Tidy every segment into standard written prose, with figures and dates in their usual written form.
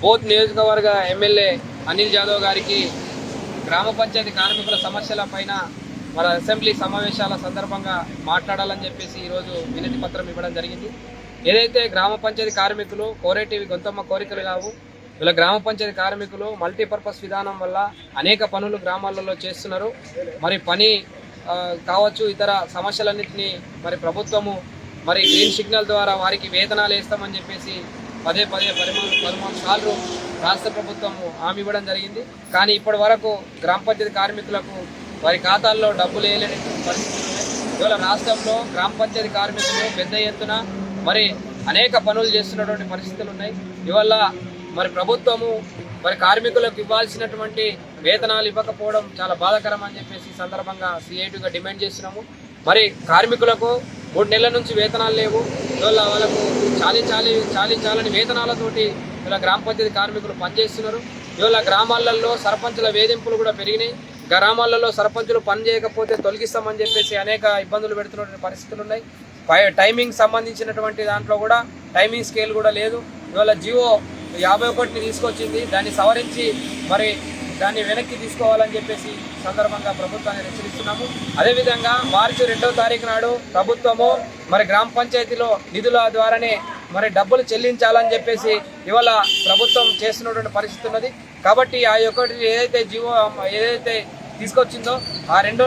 Both నియోజకవర్గ MLA Anil Jadhav గారికి గ్రామ పంచాయతీ కార్మికుల సమస్యల పైన మన అసెంబ్లీ సమావేశాల సందర్భంగా మాట్లాడాలని చెప్పేసి ఈరోజు వినతి పత్రం ఇవ్వడం జరిగింది. ఏదైతే గ్రామ పంచాయతీ కార్మికులు కోరేటివి గొంతమ్మ కోరికలు కావు. ఇలా గ్రామ పంచాయతీ కార్మికులు మల్టీపర్పస్ విధానం వల్ల అనేక పనులు గ్రామాలలో చేస్తున్నారు. మరి పని కావచ్చు, ఇతర సమస్యలన్నింటినీ మరి ప్రభుత్వము మరి గ్రీన్ సిగ్నల్ ద్వారా వారికి వేతనాలు వేస్తామని చెప్పేసి పదే 13 సార్లు రాష్ట్ర ప్రభుత్వము హామీ ఇవ్వడం జరిగింది. కానీ ఇప్పటి వరకు గ్రామ పంచాయతీ కార్మికులకు వారి ఖాతాల్లో డబ్బులు వేయలేని పరిస్థితులు ఉన్నాయి. ఇవాళ రాష్ట్రంలో గ్రామ పంచాయతీ కార్మికులు పెద్ద ఎత్తున మరి అనేక పనులు చేస్తున్నటువంటి పరిస్థితులు ఉన్నాయి. ఇవాళ మరి ప్రభుత్వము మరి కార్మికులకు ఇవ్వాల్సినటువంటి వేతనాలు ఇవ్వకపోవడం చాలా బాధాకరం అని చెప్పేసి సందర్భంగా సిఐటిగా డిమాండ్ చేస్తున్నాము. మరి కార్మికులకు 3 నెలల నుంచి వేతనాలు లేవు. ఇవాళ వాళ్ళకు చాలని వేతనాలతోటి ఇలా గ్రామ పంచాయతీ కార్మికులు పనిచేస్తున్నారు. ఇవాళ గ్రామాలలో సర్పంచుల వేధింపులు కూడా పెరిగినాయి. గ్రామాలలో సర్పంచులు పని చేయకపోతే తొలగిస్తామని చెప్పేసి అనేక ఇబ్బందులు పెడుతున్నటువంటి పరిస్థితులు ఉన్నాయి. టైమింగ్ సంబంధించినటువంటి దాంట్లో కూడా టైమింగ్ స్కేల్ కూడా లేదు. ఇవాళ జియో 51ని తీసుకొచ్చింది, దాన్ని సవరించి మరి దాన్ని వెనక్కి తీసుకోవాలని చెప్పేసి సందర్భంగా ప్రభుత్వాన్ని హెచ్చరిస్తున్నాము. అదేవిధంగా మార్చి 2వ తారీఖు నాడు ప్రభుత్వము మరి గ్రామ పంచాయతీలో నిధుల ద్వారానే మరి డబ్బులు చెల్లించాలని చెప్పేసి ఇవాళ ప్రభుత్వం చేస్తున్నటువంటి పరిస్థితి ఉన్నది. కాబట్టి ఆ యొక్కటి ఏదైతే తీసుకొచ్చిందో ఆ రెండో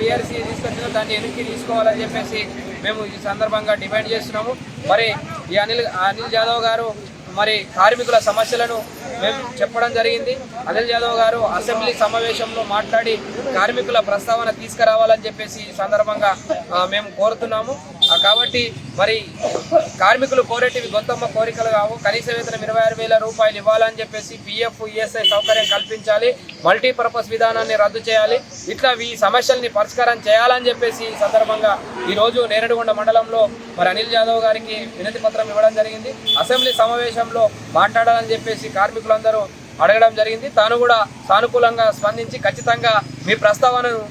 పిఆర్సీ తీసుకొచ్చిందో దాన్ని వెనక్కి తీసుకోవాలని చెప్పేసి మేము ఈ సందర్భంగా డిమాండ్ చేస్తున్నాము. మరి ఈ అనిల్ జాదవ్ గారు మరి కార్మికుల సమస్యలను మేము చెప్పడం జరిగింది. అనిల్ జాదవ్ గారు అసెంబ్లీ సమావేశంలో మాట్లాడి కార్మికుల ప్రస్తావన తీసుకురావాలని చెప్పేసి ఈ సందర్భంగా మేము కోరుతున్నాము. కాబట్టి మరి కార్మికులు కోరేటివి గొంతమ్మ కోరికలు కావు. కనీస వేతనం 26,000 రూపాయలు ఇవ్వాలని చెప్పేసి పిఎఫ్, ఈఎస్ఐ సౌకర్యం కల్పించాలి, మల్టీపర్పస్ విధానాన్ని రద్దు చేయాలి. ఇట్లా ఈ సమస్యల్ని పరిష్కారం చేయాలని చెప్పేసి ఈ సందర్భంగా ఈరోజు నేరేడుగొండ మండలంలో మరి అనిల్ జాదవ్ గారికి వినతి పత్రం ఇవ్వడం జరిగింది. అసెంబ్లీ సమావేశంలో మాట్లాడాలని చెప్పేసి కార్మికులందరూ అడగడం జరిగింది. తాను కూడా సానుకూలంగా స్పందించి ఖచ్చితంగా మీ ప్రస్తావనను